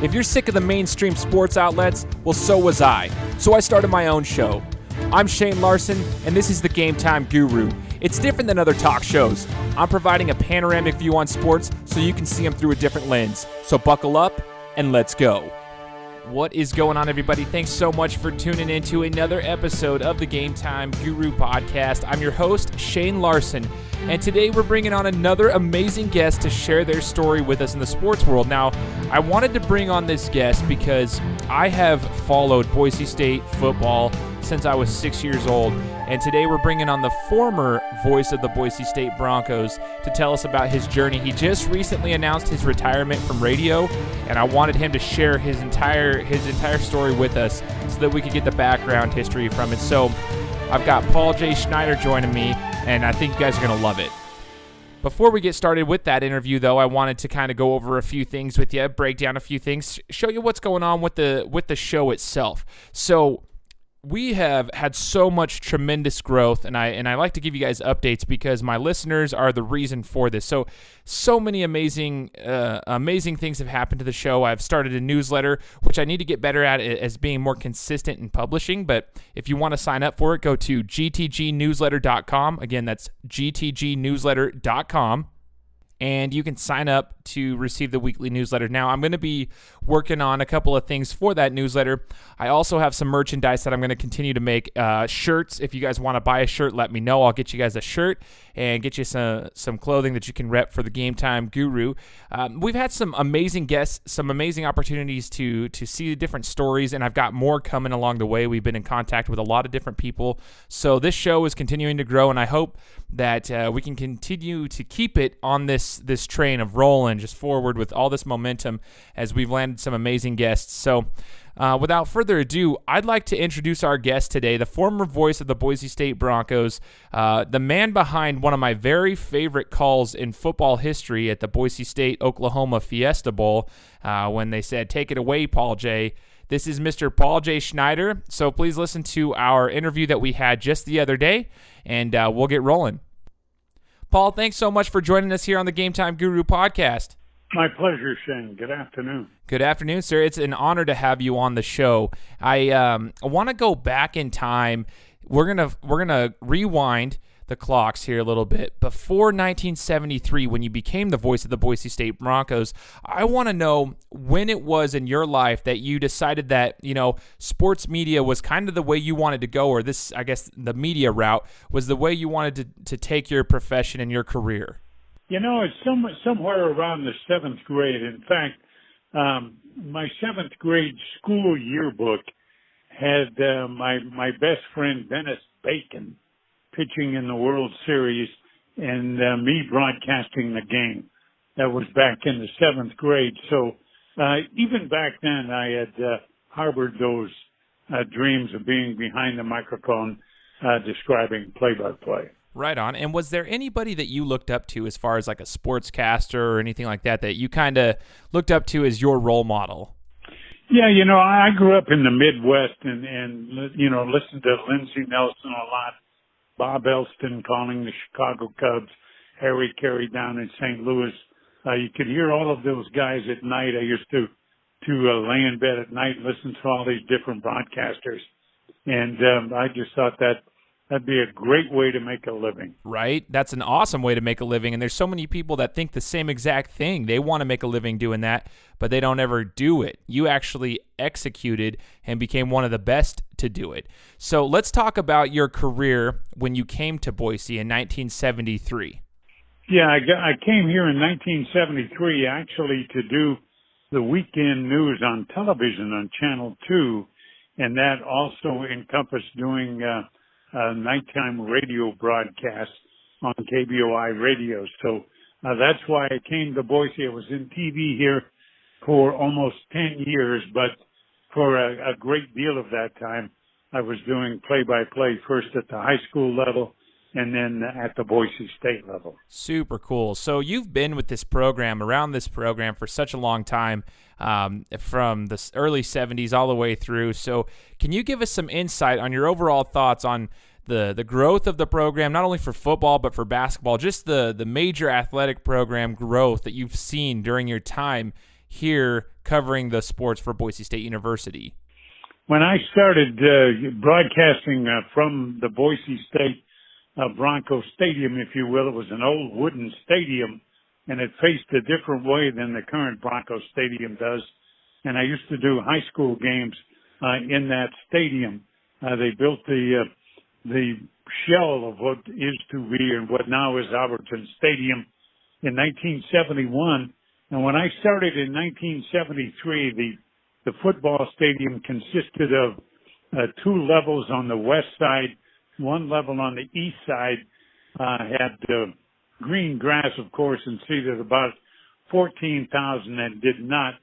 If you're sick of the mainstream sports outlets, well, so was I. So I started my own show. I'm Shane Larson, and this is the Game Time Guru. It's different than other talk shows. I'm providing a panoramic view on sports so you can see them through a different lens. So buckle up and let's go. What is going on, everybody? Thanks so much for tuning in to another episode of the Game Time Guru podcast. I'm your host, Shane Larson, and today we're bringing on another amazing guest to share their story with us in the sports world. Now, I wanted to bring on this guest because I have followed Boise State football since I was 6 years old, and today we're bringing on the former voice of the Boise State Broncos to tell us about his journey. He just recently announced his retirement from radio, and I wanted him to share his entire story with us so that we could get the background history from it. So I've got J Schneider joining me, and I think you guys are going to love it. Before we get started with that interview, though, I wanted to kind of go over a few things with you, break down a few things, show you what's going on with the show itself. So we have had so much tremendous growth, and I like to give you guys updates because my listeners are the reason for this. So many amazing things have happened to the show. I've started a newsletter, which I need to get better at as being more consistent in publishing. But if you want to sign up for it, go to gtgnewsletter.com. Again, that's gtgnewsletter.com. And you can sign up to receive the weekly newsletter. Now, I'm going to be working on a couple of things for that newsletter. I also have some merchandise that I'm going to continue to make. Shirts. If you guys want to buy a shirt, let me know. I'll get you guys a shirt and get you some clothing that you can rep for the Game Time Guru. We've had some amazing guests, some amazing opportunities to see different stories, and I've got more coming along the way. We've been in contact with a lot of different people. So this show is continuing to grow, and I hope that we can continue to keep it on this train of rolling just forward with all this momentum as we've landed some amazing guests. So without further ado, I'd like to introduce our guest today, the former voice of the Boise State Broncos, the man behind one of my very favorite calls in football history at the Boise State-Oklahoma Fiesta Bowl when they said, "Take it away, Paul J." This is Mr. J Schneider, so please listen to our interview that we had just the other day, and we'll get rolling. Paul, thanks so much for joining us here on the Game Time Guru podcast. My pleasure, Shane. Good afternoon. Good afternoon, sir. It's an honor to have you on the show. I want to go back in time. We're gonna rewind the clocks here a little bit. Before 1973, when you became the voice of the Boise State Broncos, I want to know when it was in your life that you decided that, sports media was kind of the way you wanted to go, or this, I guess, the media route was the way you wanted to take your profession and your career. It's somewhere around the seventh grade. In fact, my seventh grade school yearbook had my best friend Dennis Bacon pitching in the World Series and me broadcasting the game. That was back in the seventh grade. So even back then, I had harbored those dreams of being behind the microphone describing play-by-play. Right on. And was there anybody that you looked up to as far as like a sportscaster or anything like that you kind of looked up to as your role model? Yeah, I grew up in the Midwest and listened to Lindsey Nelson a lot, Bob Elston calling the Chicago Cubs, Harry Carey down in St. Louis. You could hear all of those guys at night. I used to lay in bed at night and listen to all these different broadcasters. And I just thought that'd be a great way to make a living. Right? That's an awesome way to make a living. And there's so many people that think the same exact thing. They want to make a living doing that, but they don't ever do it. You actually executed and became one of the best to do it. So let's talk about your career when you came to Boise in 1973. Yeah, I came here in 1973 actually to do the weekend news on television on Channel 2, and that also encompassed doing nighttime radio broadcasts on KBOI radio. So that's why I came to Boise. I was in TV here for almost 10 years, but for a great deal of that time, I was doing play-by-play first at the high school level and then at the Boise State level. Super cool. So you've been with this program, around this program for such a long time, from the early 70s all the way through. So can you give us some insight on your overall thoughts on the growth of the program, not only for football but for basketball, just the major athletic program growth that you've seen during your time here covering the sports for Boise State University? When I started broadcasting from the Boise State Bronco Stadium, if you will, it was an old wooden stadium, and it faced a different way than the current Bronco Stadium does. And I used to do high school games in that stadium. They built the shell of what is to be and what now is Albertson Stadium in 1971. And when I started in 1973, the football stadium consisted of two levels on the west side, one level on the east side, had green grass, of course, and seated about 14,000, and did not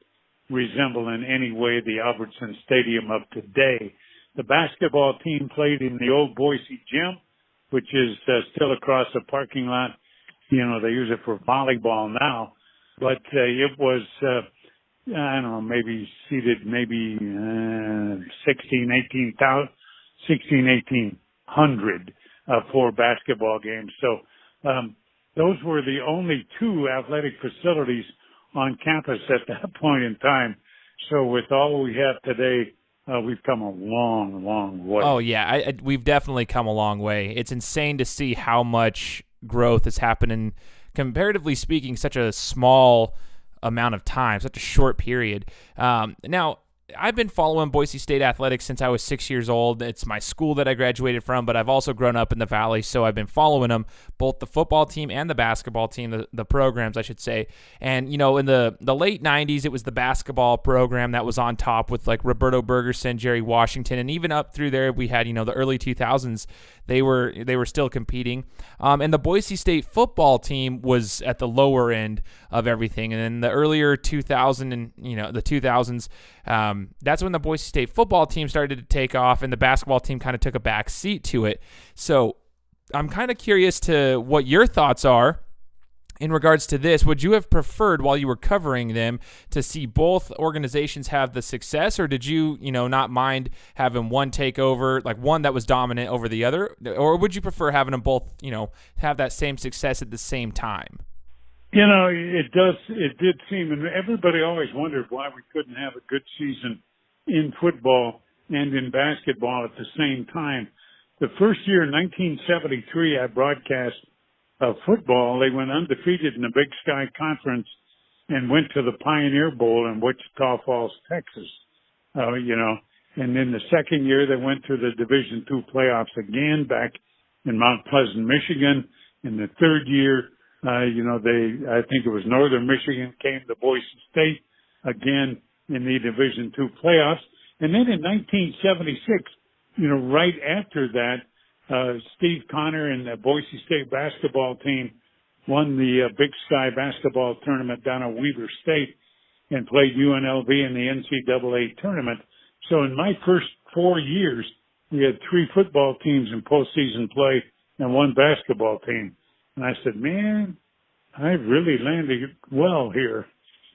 resemble in any way the Albertson Stadium of today. The basketball team played in the old Boise gym, which is still across the parking lot. You know, they use it for volleyball now, but it was, I don't know, maybe seated maybe 1,800 for basketball games. So those were the only two athletic facilities on campus at that point in time. So with all we have today, we've come a long, long way. Oh, yeah. We've definitely come a long way. It's insane to see how much growth has happened in, comparatively speaking, such a small amount of time, such a short period. Now, I've been following Boise State athletics since I was 6 years old. It's my school that I graduated from, but I've also grown up in the Valley, so I've been following them, both the football team and the basketball team, the programs, I should say. And, you know, in the late 90s, it was the basketball program that was on top with, like, Roberto Bergerson, Jerry Washington, and even up through there, we had, you know, the early 2000s, they were still competing. And the Boise State football team was at the lower end of everything. And in the earlier 2000s, that's when the Boise State football team started to take off, and the basketball team kind of took a back seat to it. So I'm kind of curious to what your thoughts are in regards to this. Would you have preferred, while you were covering them, to see both organizations have the success, or did you, not mind having one take over, like one that was dominant over the other, or would you prefer having them both, have that same success at the same time? It did seem, and everybody always wondered why we couldn't have a good season in football and in basketball at the same time. The first year, in 1973, I broadcast football. They went undefeated in the Big Sky Conference and went to the Pioneer Bowl in Wichita Falls, Texas. And then the second year, they went to the Division II playoffs again back in Mount Pleasant, Michigan. In the third year, I think it was Northern Michigan came to Boise State again in the Division II playoffs. And then in 1976, right after that, Steve Connor and the Boise State basketball team won the Big Sky basketball tournament down at Weber State and played UNLV in the NCAA tournament. So in my first 4 years, we had 3 football teams in postseason play and 1 basketball team. And I said, man, I've really landed well here.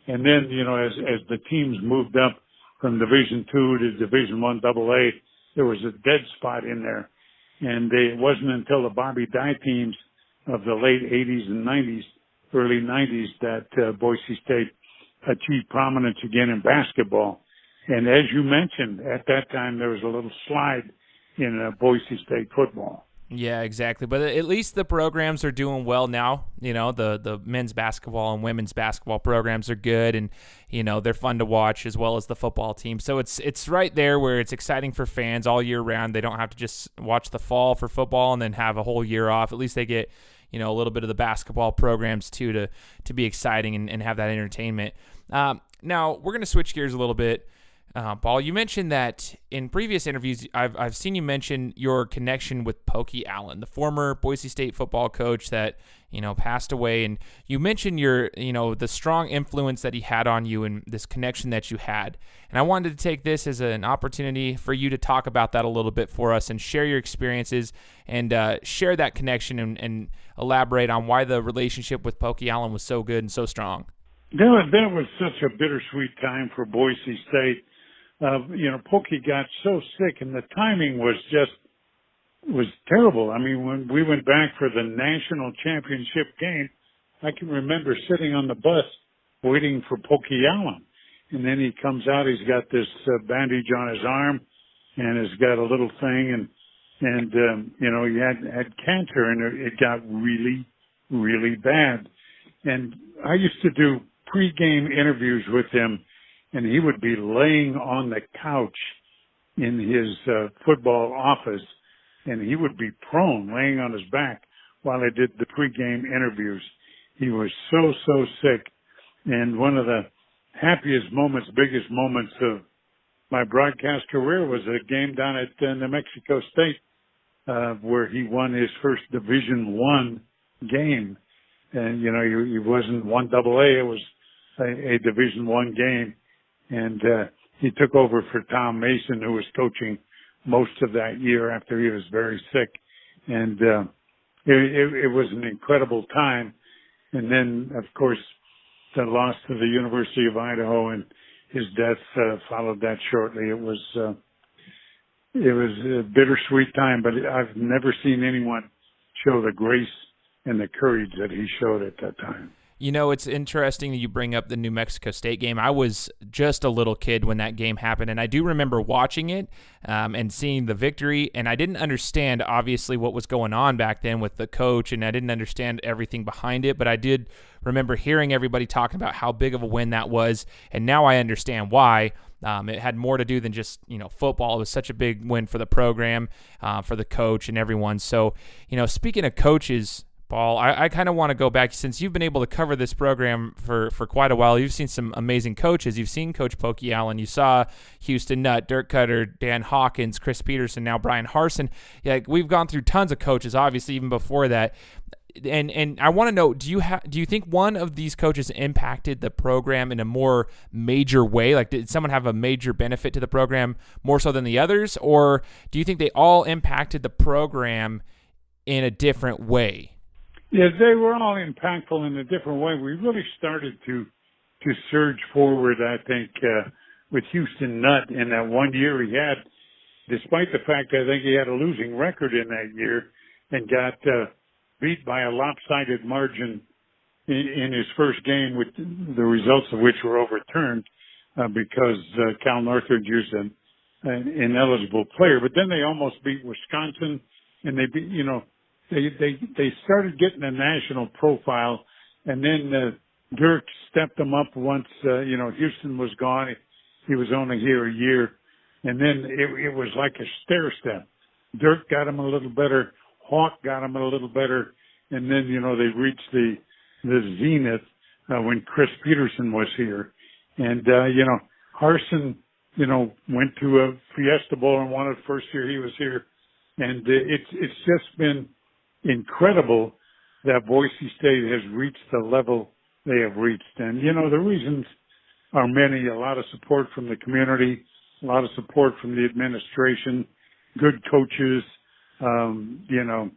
And then, as the teams moved up from Division II to Division I AA, there was a dead spot in there. And it wasn't until the Bobby Dye teams of the late 80s and 90s, early 90s, that Boise State achieved prominence again in basketball. And as you mentioned, at that time, there was a little slide in Boise State football. Yeah, exactly. But at least the programs are doing well now. The men's basketball and women's basketball programs are good, and they're fun to watch, as well as the football team. So it's right there where it's exciting for fans all year round. They don't have to just watch the fall for football and then have a whole year off. At least they get a little bit of the basketball programs too to be exciting and have that entertainment. Now we're going to switch gears a little bit. Paul, you mentioned that in previous interviews, I've seen you mention your connection with Pokey Allen, the former Boise State football coach that, passed away. And you mentioned the strong influence that he had on you and this connection that you had. And I wanted to take this as an opportunity for you to talk about that a little bit for us and share your experiences and share that connection and elaborate on why the relationship with Pokey Allen was so good and so strong. That was such a bittersweet time for Boise State. Pokey got so sick, and the timing was terrible. I mean, when we went back for the national championship game, I can remember sitting on the bus waiting for Pokey Allen. And then he comes out, he's got this bandage on his arm and has got a little thing you know, he had cancer and it got really, really bad. And I used to do pregame interviews with him, and he would be laying on the couch in his football office, and he would be prone, laying on his back while I did the pregame interviews. He was so sick. And one of the happiest moments, biggest moments of my broadcast career was a game down at New Mexico State, where he won his first Division I game. And, you know, he wasn't 1AA, it was a Division I game. And, he took over for Tom Mason, who was coaching most of that year after he was very sick. And, it was an incredible time. And then, of course, the loss to the University of Idaho and his death, followed that shortly. It was a bittersweet time, but I've never seen anyone show the grace and the courage that he showed at that time. You know, it's interesting that you bring up the New Mexico State game. I was just a little kid when that game happened, and I do remember watching it and seeing the victory, and I didn't understand, obviously, what was going on back then with the coach, and I didn't understand everything behind it, but I did remember hearing everybody talking about how big of a win that was, and now I understand why. It had more to do than just, you know, football. It was such a big win for the program, for the coach and everyone. So, you know, speaking of coaches, Paul, I kind of want to go back, since you've been able to cover this program for quite a while. You've seen some amazing coaches. You've seen Coach Pokey Allen. You saw Houston Nutt, Dirk Cutter, Dan Hawkins, Chris Peterson, now Brian Harsin. Yeah, we've gone through tons of coaches, obviously, even before that. And I want to know, do you think one of these coaches impacted the program in a more major way? Like, did someone have a major benefit to the program more so than the others? Or do you think they all impacted the program in a different way? Yeah, they were all impactful in a different way. We really started to surge forward, I think, with Houston Nutt in that 1 year he had, despite the fact I think he had a losing record in that year and got beat by a lopsided margin in his first game, with the results of which were overturned because Cal Northridge used an ineligible player. But then they almost beat Wisconsin, and they beat, you know, they started getting a national profile, and then Dirk stepped them up once you know, Houston was gone. He was only here a year, and then it was like a stair step. Dirk got him a little better. Hawk got him a little better, and then, you know, they reached the zenith when Chris Peterson was here. And, you know, Harsin, you know, went to a Fiesta Bowl and won it first year he was here. And it's just been incredible that Boise State has reached the level they have reached. And, you know, the reasons are many. A lot of support from the community, a lot of support from the administration, good coaches. You know,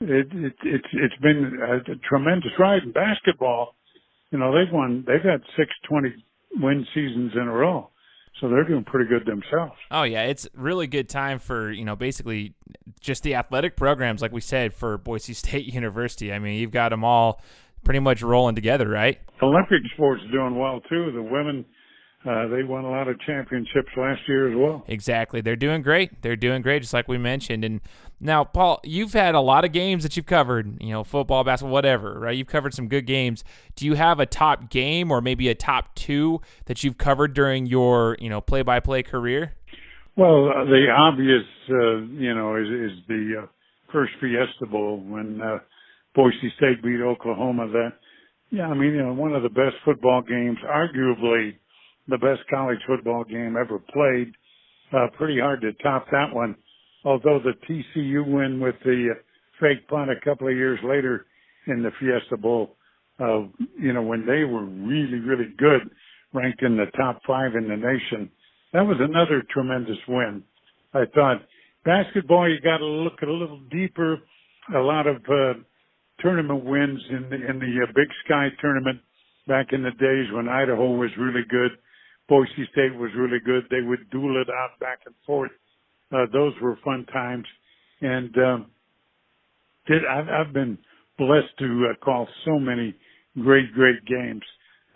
it's been a tremendous ride in basketball. You know, they've had 6 20-win seasons in a row. So they're doing pretty good themselves. Oh, yeah. It's really good time for, you know, basically just the athletic programs, like we said, for Boise State University. I mean, you've got them all pretty much rolling together, right? Olympic sports doing well, too. The women, they won a lot of championships last year as well. Exactly. They're doing great. They're doing great, just like we mentioned. And now, Paul, you've had a lot of games that you've covered, you know, football, basketball, whatever, right? You've covered some good games. Do you have a top game or maybe a top 2 that you've covered during your, you know, play-by-play career? Well, the obvious, you know, is the first Fiesta Bowl when Boise State beat Oklahoma. Yeah, I mean, you know, one of the best football games, arguably the best college football game ever played. Pretty hard to top that one. Although the TCU win with the fake punt a couple of years later in the Fiesta Bowl, you know, when they were really, really good, ranked in the top 5 in the nation, that was another tremendous win. I thought basketball, you got to look a little deeper. A lot of tournament wins in the Big Sky tournament back in the days when Idaho was really good. Boise State was really good. They would duel it out back and forth. Those were fun times. And I've been blessed to call so many great games.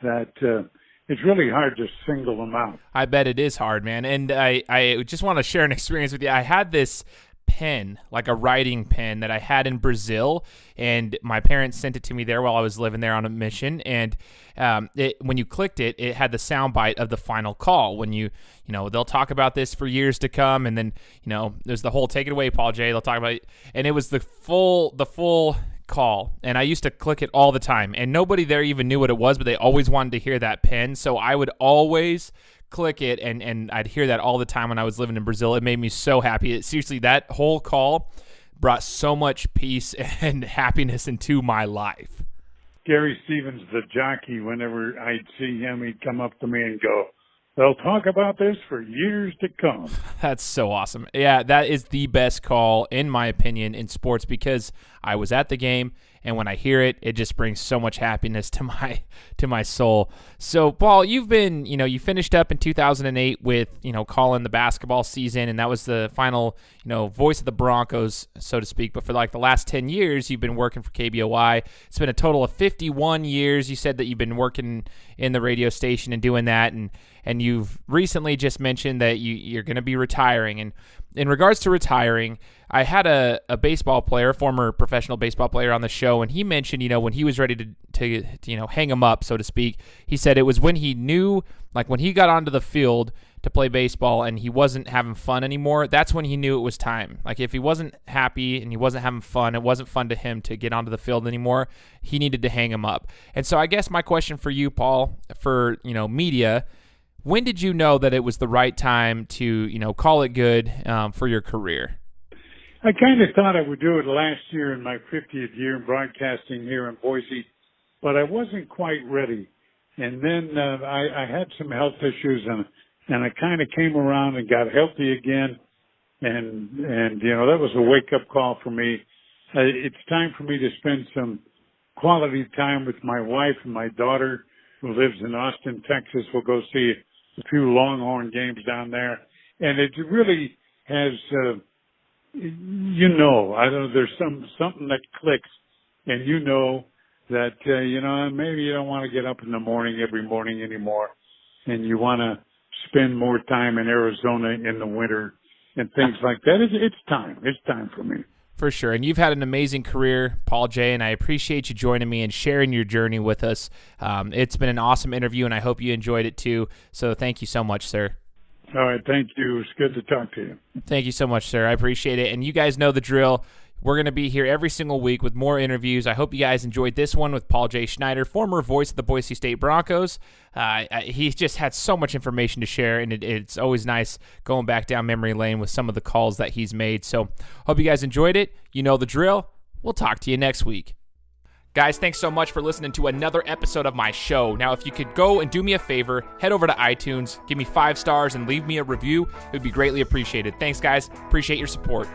that it's really hard to single them out. I bet it is hard, man. And I just want to share an experience with you. I had this pen, like a writing pen that I had in Brazil, and my parents sent it to me there while I was living there on a mission. And when you clicked it, it had the sound bite of the final call. When they'll talk about this for years to come, and then there's the whole "Take it away, Paul J." They'll talk about it, and it was the full call, and I used to click it all the time, and nobody there even knew what it was, but they always wanted to hear that pen, so I would always click it, and I'd hear that all the time when I was living in Brazil. It made me so happy. Seriously, that whole call brought so much peace and happiness into my life. Gary Stevens, the jockey, whenever I'd see him, he'd come up to me and go, "They'll talk about this for years to come." That's so awesome. Yeah, that is the best call, in my opinion, in sports, because I was at the game, and when I hear it, it just brings so much happiness to my soul. So, Paul, you've been, you finished up in 2008 with, calling the basketball season, and that was the final, voice of the Broncos, so to speak. But for like the last 10 years, you've been working for KBOI. It's been a total of 51 years. You said that you've been working in the radio station and doing that, and you've recently just mentioned that you're going to be retiring. And in regards to retiring, I had a baseball player, former professional baseball player, on the show, and he mentioned, when he was ready to hang him up, so to speak, he said it was when he knew, like when he got onto the field to play baseball and he wasn't having fun anymore, that's when he knew it was time. Like if he wasn't happy and he wasn't having fun, it wasn't fun to him to get onto the field anymore, he needed to hang him up. And so I guess my question for you, Paul, for, media, when did you know that it was the right time to, call it good for your career? I kind of thought I would do it last year in my 50th year in broadcasting here in Boise, but I wasn't quite ready. And then I had some health issues, and I kind of came around and got healthy again. And that was a wake-up call for me. It's time for me to spend some quality time with my wife and my daughter, who lives in Austin, Texas. We'll go see a few Longhorn games down there. And it really has... I don't know, there's something that clicks, and that, maybe you don't want to get up in the morning every morning anymore, and you want to spend more time in Arizona in the winter and things like that. It's time. It's time for me. For sure. And you've had an amazing career, Paul J., and I appreciate you joining me and sharing your journey with us. It's been an awesome interview, and I hope you enjoyed it too. So thank you so much, sir. All right, thank you. It's good to talk to you. Thank you so much, sir. I appreciate it. And you guys know the drill. We're going to be here every single week with more interviews. I hope you guys enjoyed this one with Paul J. Schneider, former voice of the Boise State Broncos. He's just had so much information to share, and it's always nice going back down memory lane with some of the calls that he's made. So hope you guys enjoyed it. You know the drill. We'll talk to you next week. Guys, thanks so much for listening to another episode of my show. Now, if you could go and do me a favor, head over to iTunes, give me 5 stars, and leave me a review. It would be greatly appreciated. Thanks, guys. Appreciate your support.